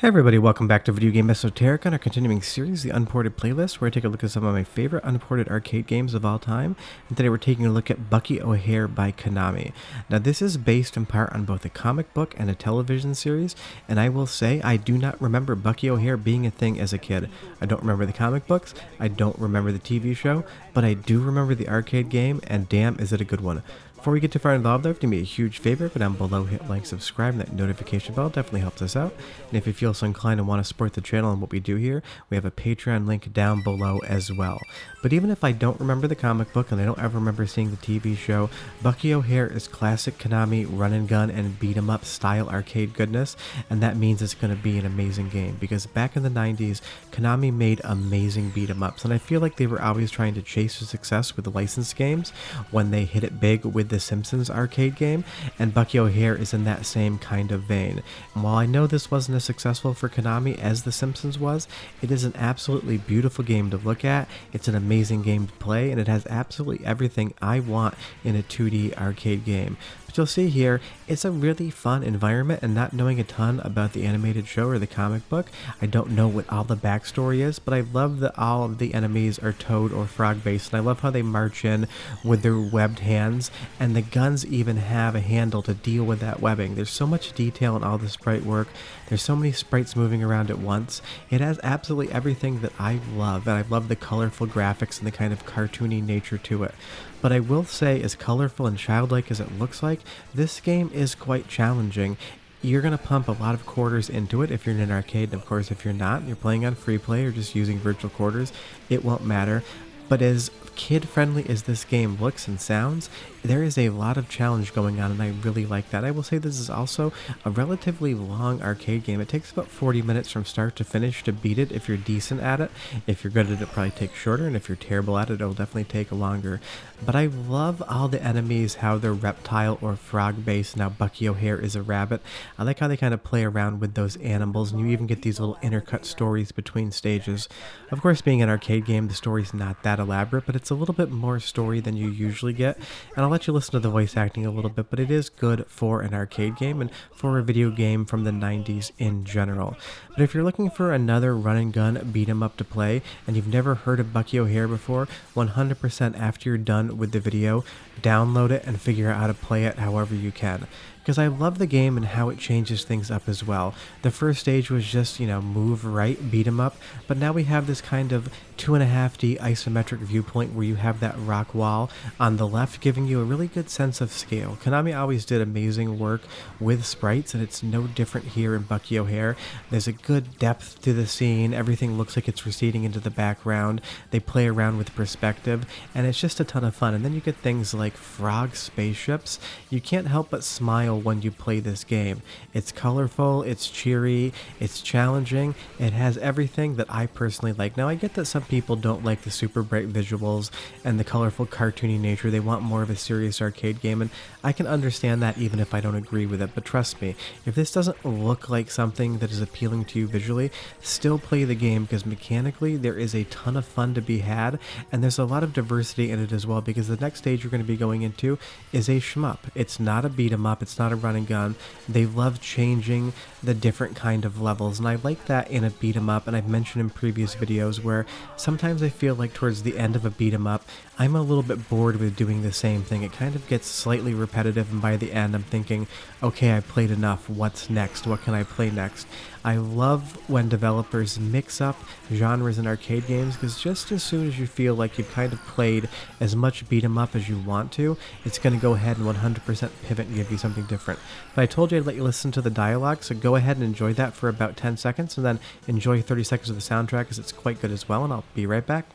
Hey everybody, welcome back to Video Game Esoteric on our continuing series, the Unported playlist, where I take a look at some of my favorite unported arcade games of all time. And today we're taking a look at Bucky O'Hare by Konami. Now this is based in part on both a comic book and a television series, and I will say I do not remember Bucky O'Hare being a thing as a kid. I don't remember the comic books, I don't remember the TV show, but I do remember the arcade game, and damn is it a good one. Before we get too far involved though, do me a huge favor, go down below, hit like, subscribe, and that notification bell definitely helps us out. And if you feel so inclined and want to support the channel and what we do here, we have a Patreon link down below as well. But even if I don't remember the comic book and I don't ever remember seeing the TV show, Bucky O'Hare is classic Konami run and gun and beat 'em up style arcade goodness, and that means it's going to be an amazing game, because back in the 90s, Konami made amazing beat 'em ups, and I feel like they were always trying to chase the success with the licensed games when they hit it big with the Simpsons arcade game, and Bucky O'Hare is in that same kind of vein. And while I know this wasn't as successful for Konami as the Simpsons was, it is an absolutely beautiful game to look at, it's an amazing game to play, and it has absolutely everything I want in a 2D arcade game. But you'll see here, it's a really fun environment, and not knowing a ton about the animated show or the comic book, I don't know what all the backstory is, but I love that all of the enemies are toad or frog based, and I love how they march in with their webbed hands, and the guns even have a handle to deal with that webbing. There's so much detail in all the sprite work, there's so many sprites moving around at once. It has absolutely everything that I love, and I love the colorful graphics and the kind of cartoony nature to it. But I will say, as colorful and childlike as it looks like, this game is quite challenging. You're going to pump a lot of quarters into it if you're in an arcade, and of course if you're not, and you're playing on free play or just using virtual quarters, it won't matter. But as kid-friendly as this game looks and sounds, there is a lot of challenge going on, and I really like that. I will say this is also a relatively long arcade game. It takes about 40 minutes from start to finish to beat it if you're decent at it. If you're good at it, it'll probably take shorter, and if you're terrible at it, it'll definitely take longer. But I love all the enemies, how they're reptile or frog-based. Now Bucky O'Hare is a rabbit. I like how they kind of play around with those animals, and you even get these little intercut stories between stages. Of course, being an arcade game, the story's not that elaborate, but it's a little bit more story than you usually get, and I'll let you listen to the voice acting a little bit, but it is good for an arcade game and for a video game from the 90s in general. But if you're looking for another run and gun beat 'em up to play, and you've never heard of Bucky O'Hare before, 100% after you're done with the video, download it and figure out how to play it however you can. Because I love the game and how it changes things up as well. The first stage was just, move right, beat 'em up, but now we have this kind of 2.5D isometric viewpoint where you have that rock wall on the left, giving you a really good sense of scale. Konami always did amazing work with sprites, and it's no different here in Bucky O'Hare. There's a good depth to the scene, everything looks like it's receding into the background, they play around with perspective, and it's just a ton of fun. And then you get things like frog spaceships. You can't help but smile when you play this game. It's colorful, it's cheery, it's challenging, it has everything that I personally like. Now I get that some people don't like the super bright visuals and the colorful cartoony nature, they want more of a serious arcade game, and I can understand that even if I don't agree with it. But trust me, if this doesn't look like something that is appealing to you visually, still play the game, because mechanically there is a ton of fun to be had, and there's a lot of diversity in it as well, because the next stage you're going to be going into is a shmup. It's not a beat 'em up, it's not a run and gun. They love changing the different kind of levels, and I like that in a beat 'em up. And I've mentioned in previous videos where sometimes I feel like towards the end of a beat 'em up, I'm a little bit bored with doing the same thing. It kind of gets slightly repetitive, and by the end I'm thinking, okay, I played enough, what's next? What can I play next? I love when developers mix up genres in arcade games, because just as soon as you feel like you've kind of played as much beat 'em up as you want to, it's going to go ahead and 100% pivot and give you something different. But I told you I'd let you listen to the dialogue, so go ahead and enjoy that for about 10 seconds, and then enjoy 30 seconds of the soundtrack, because it's quite good as well, and I'll be right back.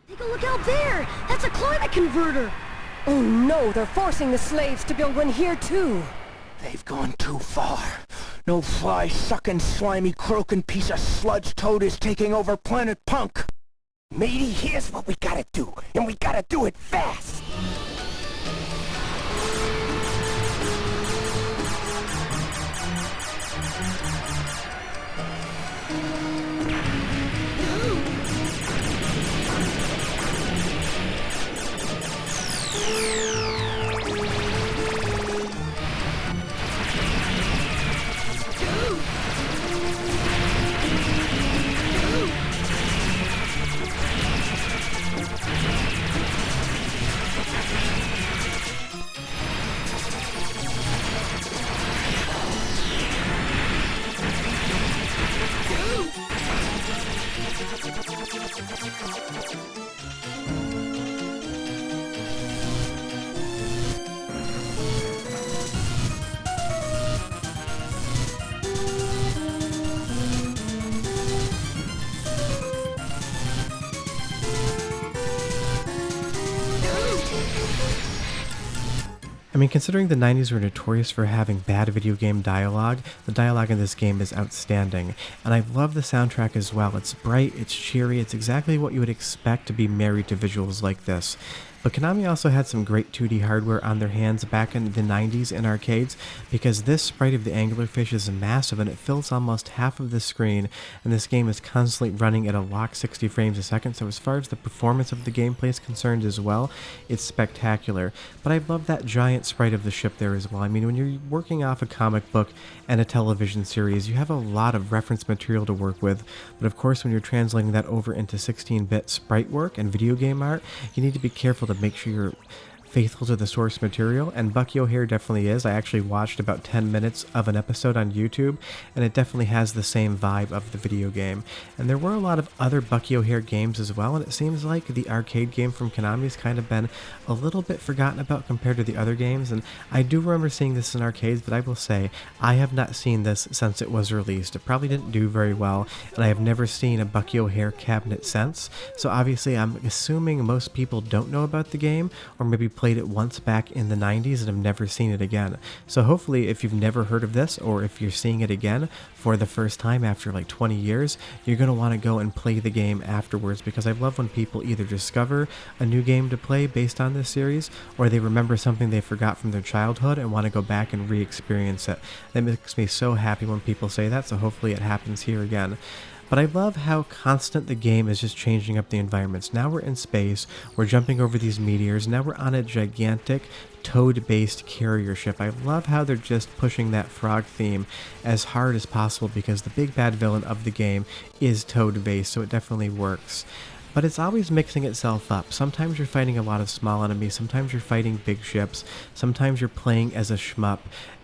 Take a look out there! That's a climate converter! Oh no, they're forcing the slaves to build one here too! They've gone too far. No fly-sucking, slimy, croaking piece of sludge toad is taking over Planet Punk. Matey, here's what we gotta do, and we gotta do it fast! I mean, considering the 90s were notorious for having bad video game dialogue, the dialogue in this game is outstanding. And I love the soundtrack as well. It's bright, it's cheery, it's exactly what you would expect to be married to visuals like this. But Konami also had some great 2D hardware on their hands back in the 90s in arcades, because this sprite of the anglerfish is massive and it fills almost half of the screen, and this game is constantly running at a locked 60 frames a second, so as far as the performance of the gameplay is concerned as well, it's spectacular. But I love that giant sprite of the ship there as well. I mean, when you're working off a comic book and a television series, you have a lot of reference material to work with, but of course when you're translating that over into 16-bit sprite work and video game art, you need to be careful to make sure you're faithful to the source material, and Bucky O'Hare definitely is. I actually watched about 10 minutes of an episode on YouTube, and it definitely has the same vibe of the video game. And there were a lot of other Bucky O'Hare games as well, and it seems like the arcade game from Konami's kind of been a little bit forgotten about compared to the other games, and I do remember seeing this in arcades, but I will say, I have not seen this since it was released. It probably didn't do very well, and I have never seen a Bucky O'Hare cabinet since, so obviously I'm assuming most people don't know about the game, or maybe played it once back in the 90s and have never seen it again. So hopefully if you've never heard of this, or if you're seeing it again for the first time after like 20 years, you're going to want to go and play the game afterwards, because I love when people either discover a new game to play based on this series, or they remember something they forgot from their childhood and want to go back and re-experience it. That makes me so happy when people say that, so hopefully it happens here again. But I love how constant the game is just changing up the environments. Now we're in space, we're jumping over these meteors, now we're on a gigantic toad-based carrier ship. I love how they're just pushing that frog theme as hard as possible, because the big bad villain of the game is toad-based, so it definitely works. But it's always mixing itself up. Sometimes you're fighting a lot of small enemies, sometimes you're fighting big ships, sometimes you're playing as a shmup.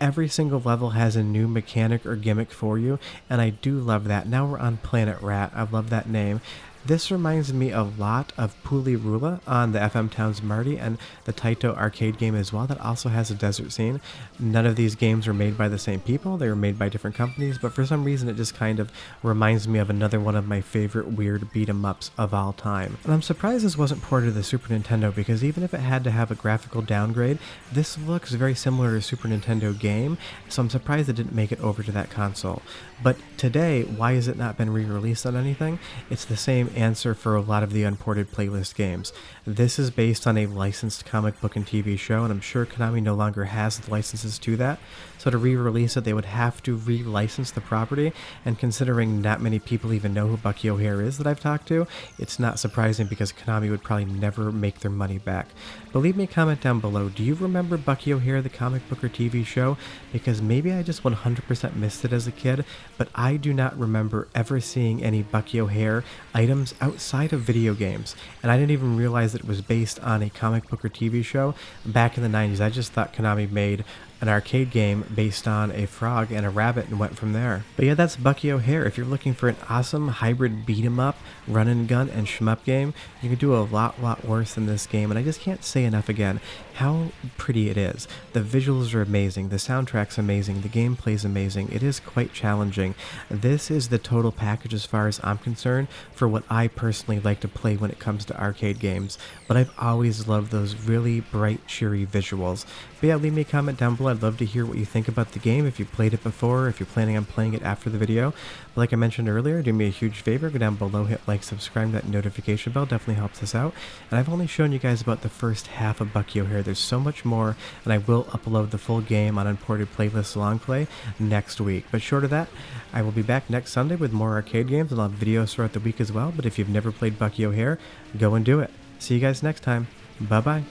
Every single level has a new mechanic or gimmick for you, and I do love that. Now we're on Planet Rat. I love that name. This reminds me a lot of Puli Rula on the FM Towns Marty and the Taito arcade game as well, that also has a desert scene. None of these games were made by the same people, they were made by different companies, but for some reason it just kind of reminds me of another one of my favorite weird beat-em-ups of all time. And I'm surprised this wasn't ported to the Super Nintendo, because even if it had to have a graphical downgrade, this looks very similar to a Super Nintendo game, so I'm surprised it didn't make it over to that console. But today, why has it not been re-released on anything? It's the same answer for a lot of the Unported playlist games. This is based on a licensed comic book and TV show, and I'm sure Konami no longer has the licenses to that, so to re-release it they would have to re-license the property, and considering not many people even know who Bucky O'Hare is that I've talked to, it's not surprising, because Konami would probably never make their money back. But leave me a comment down below, do you remember Bucky O'Hare, the comic book or TV show? Because maybe I just 100% missed it as a kid, but I do not remember ever seeing any Bucky O'Hare items outside of video games, and I didn't even realize that it was based on a comic book or TV show back in the 90s. I just thought Konami made an arcade game based on a frog and a rabbit and went from there. But yeah, that's Bucky O'Hare. If you're looking for an awesome hybrid beat 'em up, run and gun, and shmup game, you can do a lot worse than this game, and I just can't say enough again how pretty it is. The visuals are amazing, the soundtrack's amazing, the gameplay's amazing, it is quite challenging. This is the total package as far as I'm concerned for what I personally like to play when it comes to arcade games, but I've always loved those really bright, cheery visuals. But yeah, leave me a comment down below. I'd love to hear what you think about the game, if you played it before, if you're planning on playing it after the video. But like I mentioned earlier, do me a huge favor, go down below, hit like, subscribe, that notification bell definitely helps us out. And I've only shown you guys about the first half of Bucky O'Hare. There's so much more, and I will upload the full game on Unported Playlist Long Play next week. But short of that, I will be back next Sunday with more arcade games, and I'll have videos throughout the week as well. But if you've never played Bucky O'Hare, go and do it. See you guys next time. Bye-bye.